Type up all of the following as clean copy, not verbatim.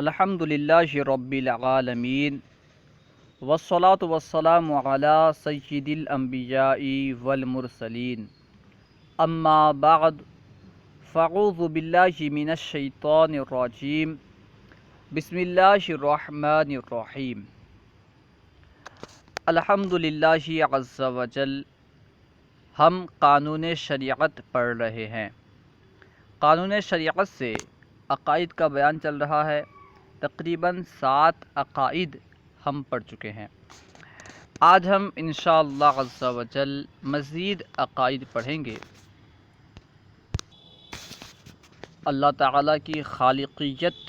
الحمدللہ رب العالمین والصلاة والسلام علی سید الانبیاء والمرسلین اما بعد فاعوذ باللہ من الشیطان الرجیم بسم اللہ الرحمن الرحیم الحمدللہ عز وجل۔ ہم قانون شریعت پڑھ رہے ہیں۔ قانون شریعت سے عقائد کا بیان چل رہا ہے۔ تقریباً 7 عقائد ہم پڑھ چکے ہیں۔ آج ہم انشاءاللہ عز وجل مزید عقائد پڑھیں گے۔ اللہ تعالیٰ کی خالقیت،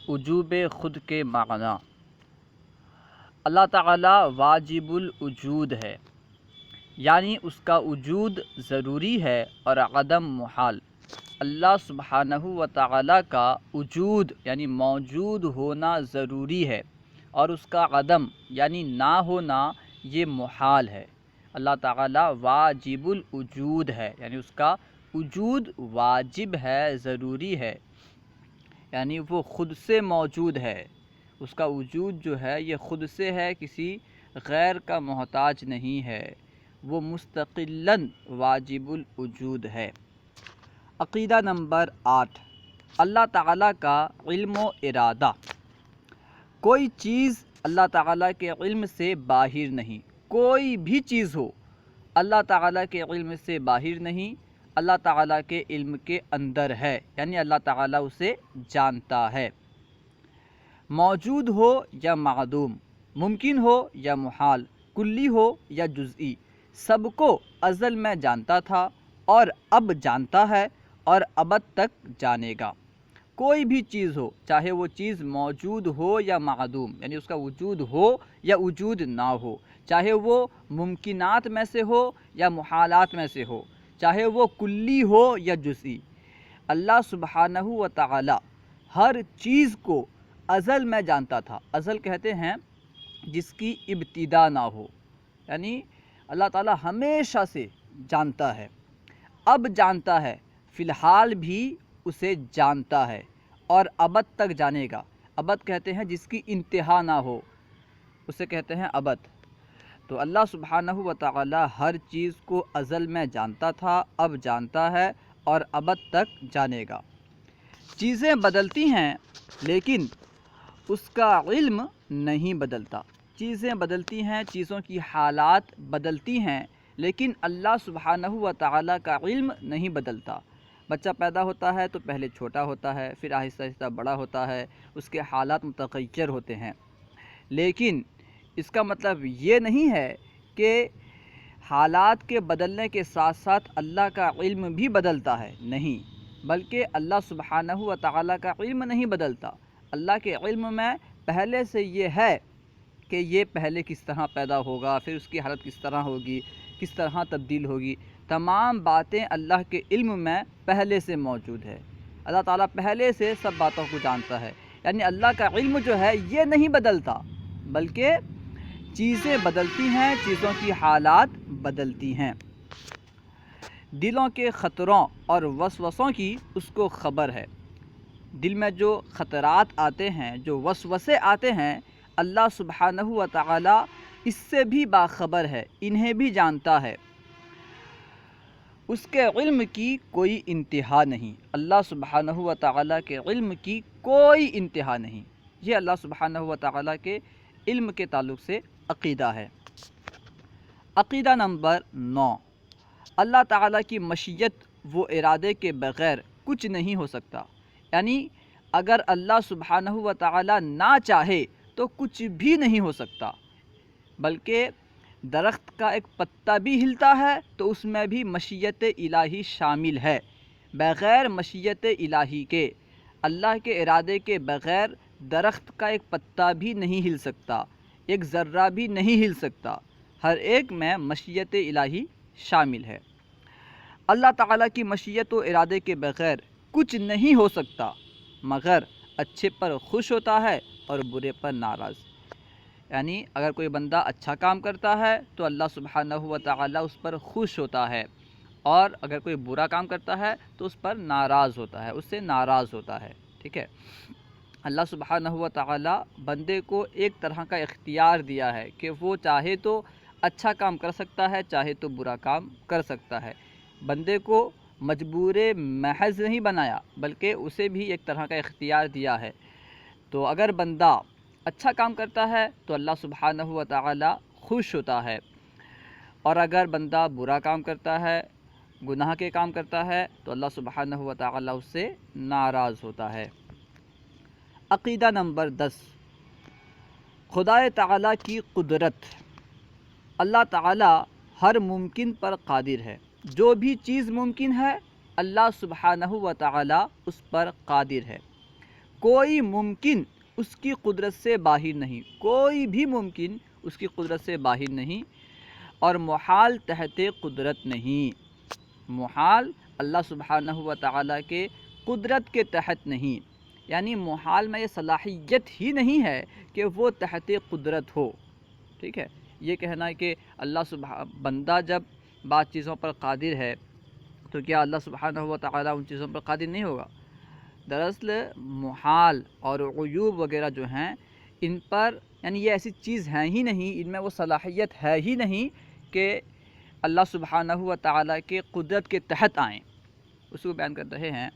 وجوب خود کے معنی۔ اللہ تعالیٰ واجب الوجود ہے، یعنی اس کا وجود ضروری ہے اور عدم محال۔ اللہ سبحانہ و تعالیٰ کا وجود یعنی موجود ہونا ضروری ہے، اور اس کا عدم یعنی نہ ہونا یہ محال ہے۔ اللہ تعالیٰ واجب الوجود ہے، یعنی اس کا وجود واجب ہے، ضروری ہے، یعنی وہ خود سے موجود ہے۔ اس کا وجود جو ہے یہ خود سے ہے، کسی غیر کا محتاج نہیں ہے، وہ مستقلاً واجب الوجود ہے۔ عقیدہ نمبر 8، اللہ تعالیٰ کا علم و ارادہ۔ کوئی چیز اللہ تعالیٰ کے علم سے باہر نہیں، کوئی بھی چیز ہو اللہ تعالیٰ کے علم سے باہر نہیں، اللہ تعالیٰ کے علم کے اندر ہے، یعنی اللہ تعالیٰ اسے جانتا ہے۔ موجود ہو یا معدوم، ممکن ہو یا محال، کلی ہو یا جزئی، سب کو ازل میں جانتا تھا اور اب جانتا ہے اور ابد تک جانے گا۔ کوئی بھی چیز ہو، چاہے وہ چیز موجود ہو یا معدوم، یعنی اس کا وجود ہو یا وجود نہ ہو، چاہے وہ ممکنات میں سے ہو یا محالات میں سے ہو، چاہے وہ کلی ہو یا جزئی، اللہ سبحانہ و تعالی ہر چیز کو ازل میں جانتا تھا۔ ازل کہتے ہیں جس کی ابتدا نہ ہو، یعنی اللہ تعالی ہمیشہ سے جانتا ہے، اب جانتا ہے، فی الحال بھی اسے جانتا ہے اور ابد تک جانے گا۔ ابد کہتے ہیں جس کی انتہا نہ ہو، اسے کہتے ہیں ابد۔ تو اللہ سبحانہ و تعالی ہر چیز کو ازل میں جانتا تھا، اب جانتا ہے اور ابد تک جانے گا۔ چیزیں بدلتی ہیں لیکن اس کا علم نہیں بدلتا۔ چیزیں بدلتی ہیں، چیزوں کی حالات بدلتی ہیں، لیکن اللہ سبحانہ و تعالیٰ کا علم نہیں بدلتا۔ بچہ پیدا ہوتا ہے تو پہلے چھوٹا ہوتا ہے، پھر آہستہ آہستہ بڑا ہوتا ہے، اس کے حالات متغیر ہوتے ہیں، لیکن اس کا مطلب یہ نہیں ہے کہ حالات کے بدلنے کے ساتھ ساتھ اللہ کا علم بھی بدلتا ہے، نہیں، بلکہ اللہ سبحانہ و تعالیٰ کا علم نہیں بدلتا۔ اللہ کے علم میں پہلے سے یہ ہے کہ یہ پہلے کس طرح پیدا ہوگا، پھر اس کی حالت کس طرح ہوگی، کس طرح تبدیل ہوگی، تمام باتیں اللہ کے علم میں پہلے سے موجود ہے۔ اللہ تعالیٰ پہلے سے سب باتوں کو جانتا ہے، یعنی اللہ کا علم جو ہے یہ نہیں بدلتا، بلکہ چیزیں بدلتی ہیں، چیزوں کی حالات بدلتی ہیں۔ دلوں کے خطروں اور وسوسوں کی اس کو خبر ہے۔ دل میں جو خطرات آتے ہیں، جو وسوسے آتے ہیں، اللہ سبحانہ و تعالی اس سے بھی باخبر ہے، انہیں بھی جانتا ہے۔ اس کے علم کی کوئی انتہا نہیں، اللہ سبحانہ و تعالی کے علم کی کوئی انتہا نہیں۔ یہ اللہ سبحانہ و تعالی کے علم کے تعلق سے عقیدہ ہے۔ عقیدہ نمبر 9، اللہ تعالیٰ کی مشیت و ارادے کے بغیر کچھ نہیں ہو سکتا، یعنی اگر اللہ سبحانہ و تعالی نہ چاہے تو کچھ بھی نہیں ہو سکتا، بلکہ درخت کا ایک پتا بھی ہلتا ہے تو اس میں بھی مشیت الہی شامل ہے۔ بغیر مشیت الہی کے، اللہ کے ارادے کے بغیر درخت کا ایک پتا بھی نہیں ہل سکتا، ایک ذرہ بھی نہیں ہل سکتا، ہر ایک میں مشیت الہی شامل ہے۔ اللہ تعالیٰ کی مشیت و ارادے کے بغیر کچھ نہیں ہو سکتا، مگر اچھے پر خوش ہوتا ہے اور برے پر ناراض۔ یعنی اگر کوئی بندہ اچھا کام کرتا ہے تو اللہ سبحانہ و تعالی اس پر خوش ہوتا ہے، اور اگر کوئی برا کام کرتا ہے تو اس پر ناراض ہوتا ہے، اس سے ناراض ہوتا ہے، ٹھیک ہے۔ اللہ سبحانہ و تعالی بندے کو ایک طرح کا اختیار دیا ہے کہ وہ چاہے تو اچھا کام کر سکتا ہے، چاہے تو برا کام کر سکتا ہے۔ بندے کو مجبور محض نہیں بنایا، بلکہ اسے بھی ایک طرح کا اختیار دیا ہے۔ تو اگر بندہ اچھا کام کرتا ہے تو اللہ سبحانہ و تعالی خوش ہوتا ہے، اور اگر بندہ برا کام کرتا ہے، گناہ کے کام کرتا ہے، تو اللہ سبحانہ و تعالی اس سے ناراض ہوتا ہے۔ عقیدہ نمبر 10، خدائے تعالیٰ کی قدرت۔ اللہ تعالیٰ ہر ممکن پر قادر ہے۔ جو بھی چیز ممکن ہے اللہ سبحانہ و تعالیٰ اس پر قادر ہے۔ کوئی ممکن اس کی قدرت سے باہر نہیں، کوئی بھی ممکن اس کی قدرت سے باہر نہیں، اور محال تحت قدرت نہیں۔ محال اللہ سبحانہ و تعالیٰ کے قدرت کے تحت نہیں، یعنی محال میں یہ صلاحیت ہی نہیں ہے کہ وہ تحت قدرت ہو۔ ٹھیک ہے، یہ کہنا ہے کہ بندہ جب بعض چیزوں پر قادر ہے تو کیا اللہ سبحانہ و تعالیٰ ان چیزوں پر قادر نہیں ہوگا؟ دراصل محال اور عیوب وغیرہ جو ہیں ان پر، یعنی یہ ایسی چیز ہیں ہی نہیں، ان میں وہ صلاحیت ہے ہی نہیں کہ اللہ سبحانہ و تعالیٰ کے قدرت کے تحت آئیں۔ اس کو بیان کر رہے ہیں،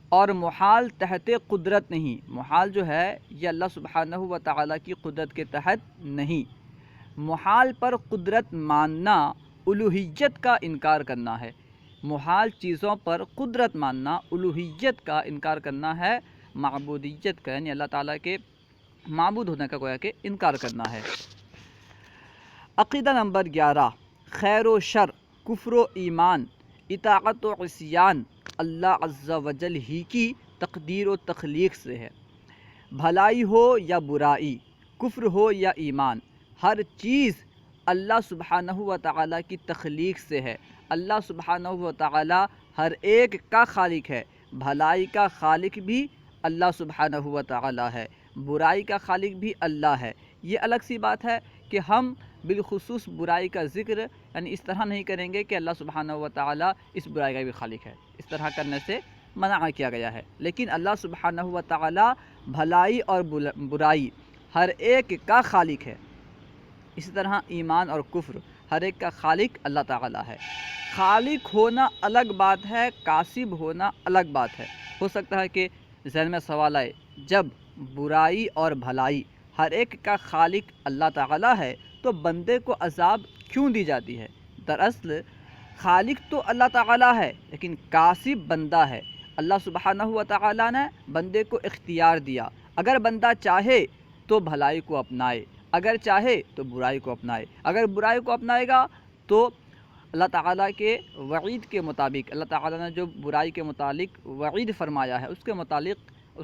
اور محال تحت قدرت نہیں۔ محال جو ہے یہ اللہ سبحانہ و تعالیٰ کی قدرت کے تحت نہیں۔ محال پر قدرت ماننا الوہیت کا انکار کرنا ہے۔ محال چیزوں پر قدرت ماننا الوہیت کا انکار کرنا ہے، معبودیت کا، یعنی اللہ تعالیٰ کے معبود ہونے کا گویا کہ انکار کرنا ہے۔ عقیدہ نمبر 11، خیر و شر، کفر و ایمان، اطاعت و عصیان اللہ عز و جل ہی کی تقدیر و تخلیق سے ہے۔ بھلائی ہو یا برائی، کفر ہو یا ایمان، ہر چیز اللہ سبحانہ و تعالیٰ کی تخلیق سے ہے۔ اللہ سبحانہ و تعالیٰ ہر ایک کا خالق ہے۔ بھلائی کا خالق بھی اللہ سبحانہ و تعالیٰ ہے، برائی کا خالق بھی اللہ ہے۔ یہ الگ سی بات ہے کہ ہم بالخصوص برائی کا ذکر یعنی اس طرح نہیں کریں گے کہ اللہ سبحانہ و تعالیٰ اس برائی کا بھی خالق ہے، اس طرح کرنے سے منع کیا گیا ہے۔ لیکن اللہ سبحانہ و تعالیٰ بھلائی اور برائی ہر ایک کا خالق ہے۔ اسی طرح ایمان اور کفر ہر ایک کا خالق اللہ تعالیٰ ہے۔ خالق ہونا الگ بات ہے، کاسب ہونا الگ بات ہے۔ ہو سکتا ہے کہ ذہن میں سوال آئے، جب برائی اور بھلائی ہر ایک کا خالق اللہ تعالیٰ ہے تو بندے کو عذاب کیوں دی جاتی ہے؟ دراصل خالق تو اللہ تعالیٰ ہے لیکن کاسب بندہ ہے۔ اللہ سبحانہ و تعالیٰ نے بندے کو اختیار دیا، اگر بندہ چاہے تو بھلائی کو اپنائے، اگر چاہے تو برائی کو اپنائے۔ اگر برائی کو اپنائے گا تو اللہ تعالیٰ کے وعید کے مطابق، اللہ تعالیٰ نے جو برائی کے متعلق وعید فرمایا ہے اس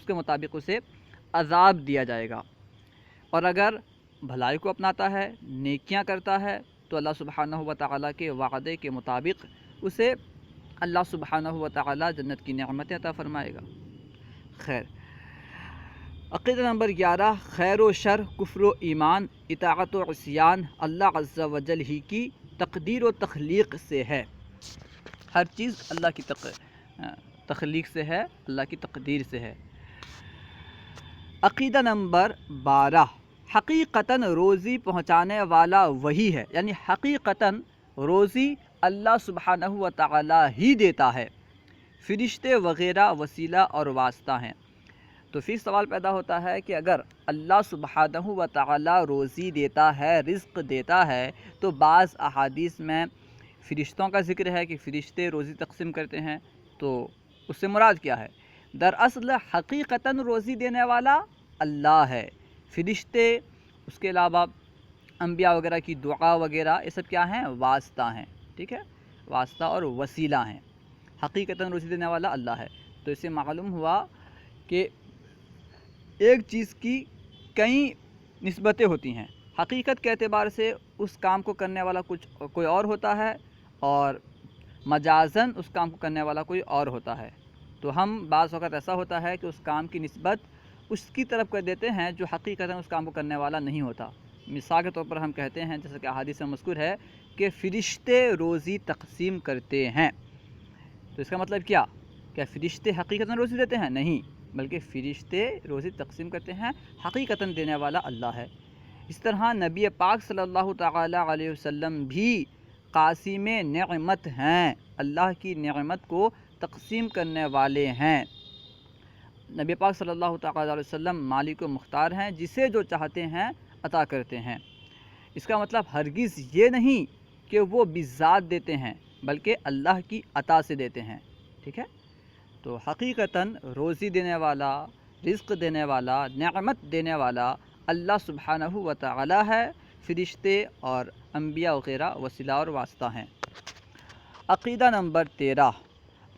کے مطابق اسے عذاب دیا جائے گا۔ اور اگر بھلائی کو اپناتا ہے، نیکیاں کرتا ہے، تو اللہ سبحانہ و تعالیٰ کے وعدے کے مطابق اسے اللہ سبحانہ و تعالیٰ جنت کی نعمتیں عطا فرمائے گا۔ خیر، عقیدہ نمبر 11، خیر و شر، کفر و ایمان، اطاعت و عصیان اللہ عز و جل ہی کی تقدیر و تخلیق سے ہے۔ ہر چیز اللہ کی تخلیق سے ہے، اللہ کی تقدیر سے ہے۔ عقیدہ نمبر 12، حقیقتاً روزی پہنچانے والا وہی ہے، یعنی حقیقتاً روزی اللہ سبحانہ و تعالیٰ ہی دیتا ہے، فرشتے وغیرہ وسیلہ اور واسطہ ہیں۔ تو پھر سوال پیدا ہوتا ہے کہ اگر اللہ سبحانہ و تعالیٰ روزی دیتا ہے، رزق دیتا ہے، تو بعض احادیث میں فرشتوں کا ذکر ہے کہ فرشتے روزی تقسیم کرتے ہیں، تو اس سے مراد کیا ہے؟ دراصل حقیقتاً روزی دینے والا اللہ ہے، فرشتے اس کے علاوہ انبیاء وغیرہ کی دعا وغیرہ یہ سب کیا ہیں؟ واسطہ ہیں۔ ٹھیک ہے، واسطہ اور وسیلہ ہیں۔ حقیقتاً روزی دینے والا اللہ ہے۔ تو اس سے معلوم ہوا کہ ایک چیز کی کئی نسبتیں ہوتی ہیں۔ حقیقت کے اعتبار سے اس کام کو کرنے والا کوئی اور ہوتا ہے، اور مجازاً اس کام کو کرنے والا کوئی اور ہوتا ہے۔ تو ہم بعض وقت ایسا ہوتا ہے کہ اس کام کی نسبت اس کی طرف کر دیتے ہیں جو حقیقتاً اس کام کو کرنے والا نہیں ہوتا۔ مثال کے طور پر ہم کہتے ہیں، جیسا کہ احادیث میں مذکور ہے کہ فرشتے روزی تقسیم کرتے ہیں۔ تو اس کا مطلب کیا فرشتے حقیقتاً روزی دیتے ہیں؟ نہیں، بلکہ فرشتے روزی تقسیم کرتے ہیں، حقیقتاً دینے والا اللہ ہے۔ اس طرح نبی پاک صلی اللہ تعالی علیہ وسلم بھی قاسم نعمت ہیں، اللہ کی نعمت کو تقسیم کرنے والے ہیں۔ نبی پاک صلی اللہ تعالی علیہ وسلم مالک و مختار ہیں، جسے جو چاہتے ہیں عطا کرتے ہیں۔ اس کا مطلب ہرگز یہ نہیں کہ وہ بذات دیتے ہیں، بلکہ اللہ کی عطا سے دیتے ہیں، ٹھیک ہے۔ تو حقیقتاً روزی دینے والا، رزق دینے والا، نعمت دینے والا اللہ سبحانہ و تعالی ہے، فرشتے اور انبیاء وغیرہ وسیلہ اور واسطہ ہیں۔ عقیدہ نمبر 13،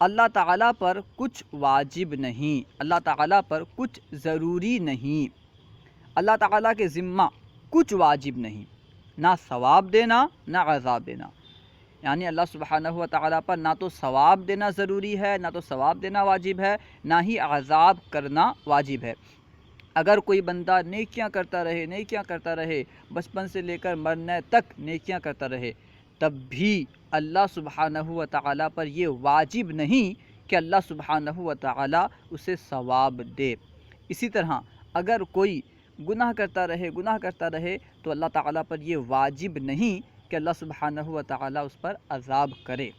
اللہ تعالیٰ پر کچھ واجب نہیں، اللہ تعالیٰ پر کچھ ضروری نہیں۔ اللہ تعالیٰ کے ذمہ کچھ واجب نہیں، نہ ثواب دینا نہ عذاب دینا۔ یعنی اللہ سبحانہ و تعالیٰ پر نہ تو ثواب دینا ضروری ہے، نہ تو ثواب دینا واجب ہے، نہ ہی عذاب کرنا واجب ہے۔ اگر کوئی بندہ نیکیاں کرتا رہے، بچپن سے لے کر مرنے تک نیکیاں کرتا رہے، تب بھی اللہ سبحانہ و تعالیٰ پر یہ واجب نہیں کہ اللہ سبحانہ و تعالیٰ اسے ثواب دے۔ اسی طرح اگر کوئی گناہ کرتا رہے تو اللہ تعالیٰ پر یہ واجب نہیں کہ اللہ سبحانہ و تعالیٰ اس پر عذاب کرے۔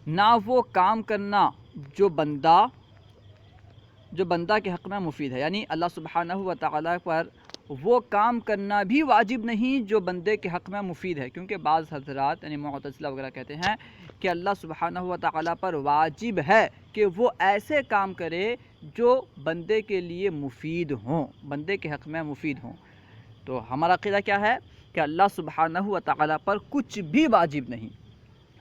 نہ وہ کام کرنا جو بندہ کے حق میں مفید ہے، یعنی اللہ سبحانہ و تعالیٰ پر وہ کام کرنا بھی واجب نہیں جو بندے کے حق میں مفید ہے، کیونکہ بعض حضرات یعنی معتزلہ وغیرہ کہتے ہیں کہ اللہ سبحانہ و تعالیٰ پر واجب ہے کہ وہ ایسے کام کرے جو بندے کے لیے مفید ہوں، بندے کے حق میں مفید ہوں۔ تو ہمارا عقیدہ کیا ہے کہ اللہ سبحانہ و تعالیٰ پر کچھ بھی واجب نہیں،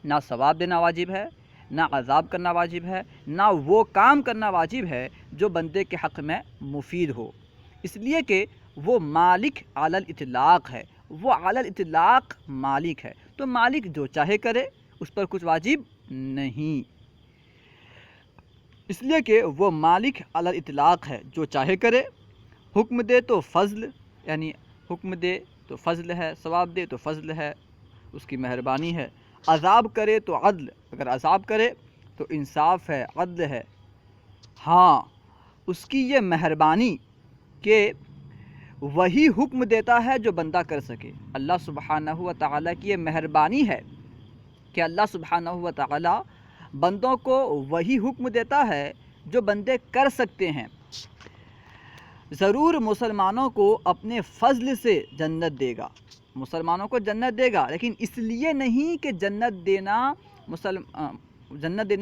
نہ ثواب دینا واجب ہے، نہ عذاب کرنا واجب ہے، نہ وہ کام کرنا واجب ہے جو بندے کے حق میں مفید ہو، اس لیے کہ وہ مالک علی الاطلاق ہے، وہ علی الاطلاق مالک ہے، تو مالک جو چاہے کرے، اس پر کچھ واجب نہیں، اس لیے کہ وہ مالک علی الاطلاق ہے، جو چاہے کرے۔ حکم دے تو فضل، یعنی حکم دے تو فضل ہے، ثواب دے تو فضل ہے، اس کی مہربانی ہے۔ عذاب کرے تو عدل، اگر عذاب کرے تو انصاف ہے، عدل ہے۔ ہاں، اس کی یہ مہربانی کہ وہی حکم دیتا ہے جو بندہ کر سکے۔ اللہ سبحانہ و تعالیٰ کی یہ مہربانی ہے کہ اللہ سبحانہ و تعالیٰ بندوں کو وہی حکم دیتا ہے جو بندے کر سکتے ہیں۔ ضرور مسلمانوں کو اپنے فضل سے جنت دے گا، مسلمانوں کو جنت دے گا، لیکن اس لیے نہیں کہ جنت دینا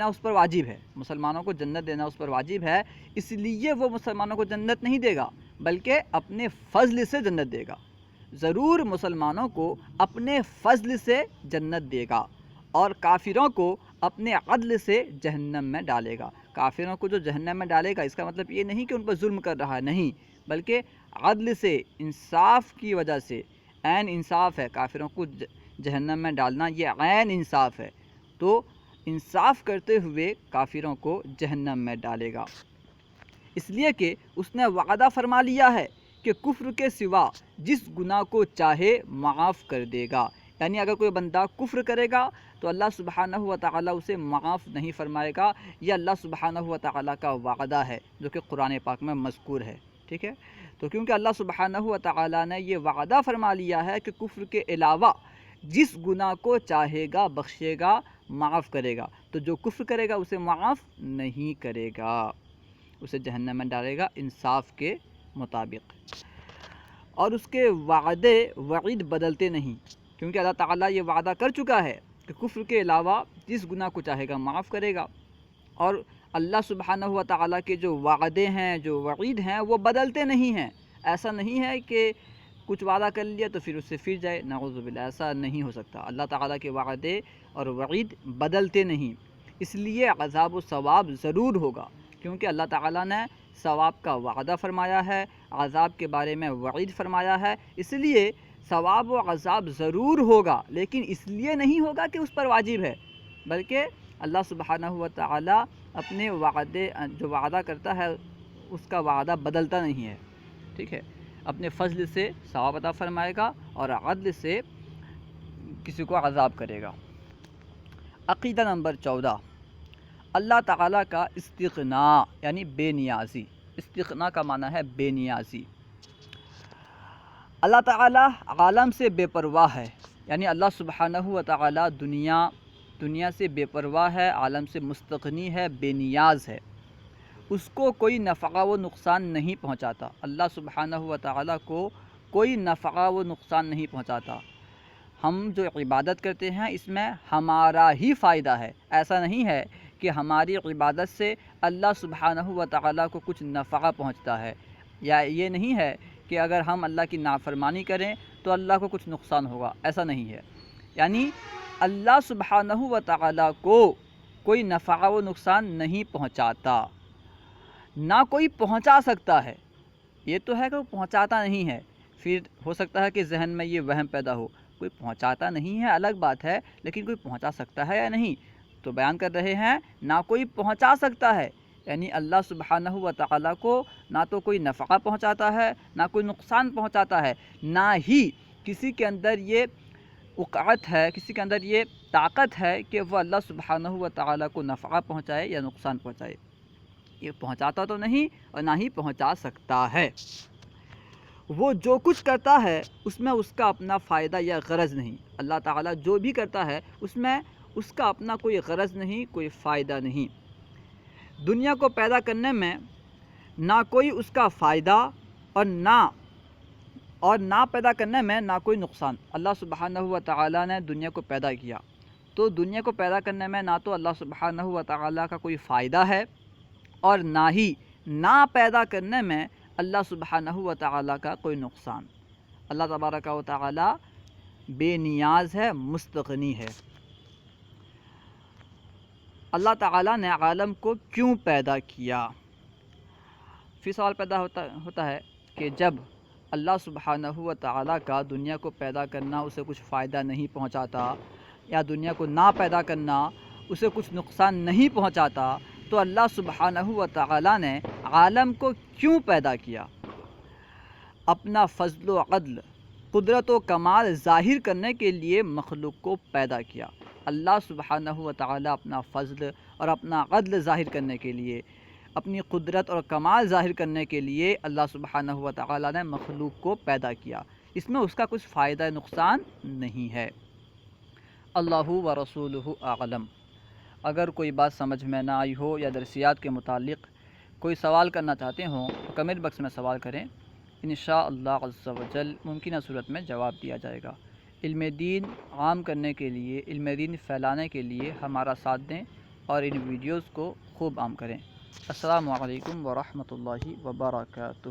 اس پر واجب ہے، مسلمانوں کو جنت دینا اس پر واجب ہے، اس لیے وہ مسلمانوں کو جنت نہیں دے گا، بلکہ اپنے فضل سے جنت دے گا۔ ضرور مسلمانوں کو اپنے فضل سے جنت دے گا، اور کافروں کو اپنے عدل سے جہنم میں ڈالے گا۔ کافروں کو جو جہنم میں ڈالے گا، اس کا مطلب یہ نہیں کہ ان پر ظلم کر رہا ہے، نہیں، بلکہ عدل سے، انصاف کی وجہ سے، عین انصاف ہے، کافروں کو جہنم میں ڈالنا یہ عین انصاف ہے، تو انصاف کرتے ہوئے کافروں کو جہنم میں ڈالے گا، اس لیے کہ اس نے وعدہ فرما لیا ہے کہ کفر کے سوا جس گناہ کو چاہے معاف کر دے گا۔ یعنی اگر کوئی بندہ کفر کرے گا تو اللہ سبحانہ و تعالیٰ اسے معاف نہیں فرمائے گا، یہ اللہ سبحانہ و تعالیٰ کا وعدہ ہے جو کہ قرآن پاک میں مذکور ہے، ٹھیک ہے۔ تو کیونکہ اللہ سبحانہ و تعالیٰ نے یہ وعدہ فرما لیا ہے کہ کفر کے علاوہ جس گناہ کو چاہے گا بخشے گا، معاف کرے گا، تو جو کفر کرے گا اسے معاف نہیں کرے گا، اسے جہنم میں ڈالے گا انصاف کے مطابق۔ اور اس کے وعدے وعید بدلتے نہیں، کیونکہ اللہ تعالیٰ یہ وعدہ کر چکا ہے کہ کفر کے علاوہ جس گناہ کو چاہے گا معاف کرے گا، اور اللہ سبحانہ و تعالیٰ کے جو وعدے ہیں، جو وعید ہیں، وہ بدلتے نہیں ہیں۔ ایسا نہیں ہے کہ کچھ وعدہ کر لیا تو پھر اس سے پھر جائے، نعوذ باللہ، ایسا نہیں ہو سکتا۔ اللہ تعالیٰ کے وعدے اور وعید بدلتے نہیں، اس لیے عذاب و ثواب ضرور ہوگا، کیونکہ اللہ تعالیٰ نے ثواب کا وعدہ فرمایا ہے، عذاب کے بارے میں وعید فرمایا ہے، اس لیے ثواب و عذاب ضرور ہوگا، لیکن اس لیے نہیں ہوگا کہ اس پر واجب ہے، بلکہ اللہ سبحانہ و تعالیٰ اپنے وعدے جو وعدہ کرتا ہے اس کا وعدہ بدلتا نہیں ہے، ٹھیک ہے۔ اپنے فضل سے ثواب عطا فرمائے گا اور عدل سے کسی کو عذاب کرے گا۔ عقیدہ نمبر 14، اللہ تعالیٰ کا استغنا یعنی بے نیازی. استغنا کا معنی ہے بے نیازی. اللہ تعالیٰ عالم سے بے پرواہ ہے، یعنی اللہ سبحانہ و تعالیٰ دنیا سے بے پرواہ ہے، عالم سے مستغنی ہے، بے نیاز ہے. اس کو کوئی نفع و نقصان نہیں پہنچاتا. اللہ سبحانہ و تعالیٰ کو کوئی نفع و نقصان نہیں پہنچاتا. ہم جو عبادت کرتے ہیں اس میں ہمارا ہی فائدہ ہے. ایسا نہیں ہے کہ ہماری عبادت سے اللہ سبحانہ و تعالیٰ کو کچھ نفع پہنچتا ہے، یا یہ نہیں ہے کہ اگر ہم اللہ کی نافرمانی کریں تو اللہ کو کچھ نقصان ہوگا. ایسا نہیں ہے. یعنی اللہ سبحانہ و تعالیٰ کو کوئی نفع و نقصان نہیں پہنچاتا، نہ کوئی پہنچا سکتا ہے. یہ تو ہے کہ وہ پہنچاتا نہیں ہے. پھر ہو سکتا ہے کہ ذہن میں یہ وہم پیدا ہو، کوئی پہنچاتا نہیں ہے الگ بات ہے، لیکن کوئی پہنچا سکتا ہے یا نہیں. تو بیان کر رہے ہیں نہ کوئی پہنچا سکتا ہے، یعنی اللہ سبحانہ و تعالیٰ کو نہ تو کوئی نفع پہنچاتا ہے، نہ کوئی نقصان پہنچاتا ہے، نہ ہی کسی کے اندر یہ وقعت ہے، کسی کے اندر یہ طاقت ہے کہ وہ اللہ سبحانہ و تعالیٰ کو نفع پہنچائے یا نقصان پہنچائے. یہ پہنچاتا تو نہیں اور نہ ہی پہنچا سکتا ہے. وہ جو کچھ کرتا ہے اس میں اس کا اپنا فائدہ یا غرض نہیں. اللہ تعالیٰ جو بھی کرتا ہے اس میں اس کا اپنا کوئی غرض نہیں، کوئی فائدہ نہیں. دنیا کو پیدا کرنے میں نہ کوئی اس کا فائدہ اور نہ پیدا کرنے میں نہ کوئی نقصان. اللہ سبحانہ و تعالیٰ نے دنیا کو پیدا کیا تو دنیا کو پیدا کرنے میں نہ تو اللہ سبحانہ و تعالیٰ کا کوئی فائدہ ہے اور نہ ہی نہ پیدا کرنے میں اللہ سبحانہ و تعالیٰ کا کوئی نقصان. اللہ تبارک و تعالیٰ بے نیاز ہے، مستغنی ہے. اللہ تعالیٰ نے عالم کو کیوں پیدا کیا؟ پھر سوال پیدا ہوتا ہے کہ جب اللہ سبحانہ و تعالیٰ کا دنیا کو پیدا کرنا اسے کچھ فائدہ نہیں پہنچاتا، یا دنیا کو نہ پیدا کرنا اسے کچھ نقصان نہیں پہنچاتا، تو اللہ سبحانہ و تعالیٰ نے عالم کو کیوں پیدا کیا؟ اپنا فضل و عدل، قدرت و کمال ظاہر کرنے کے لیے مخلوق کو پیدا کیا. اللہ سبحانہ و تعالیٰ اپنا فضل اور اپنا عدل ظاہر کرنے کے لیے، اپنی قدرت اور کمال ظاہر کرنے کے لیے اللہ سبحانہ و تعالیٰ نے مخلوق کو پیدا کیا. اس میں اس کا کچھ فائدہ نقصان نہیں ہے. اللہ و رسولہ اعلم. اگر کوئی بات سمجھ میں نہ آئی ہو یا درسیات کے متعلق کوئی سوال کرنا چاہتے ہوں تو کمنٹ باکس میں سوال کریں. انشاءاللہ عز و جل ممکنہ صورت میں جواب دیا جائے گا. علم دین عام کرنے کے لیے، علم دین پھیلانے کے لیے ہمارا ساتھ دیں اور ان ویڈیوز کو خوب عام کریں. السلام علیکم ورحمۃ اللہ وبرکاتہ.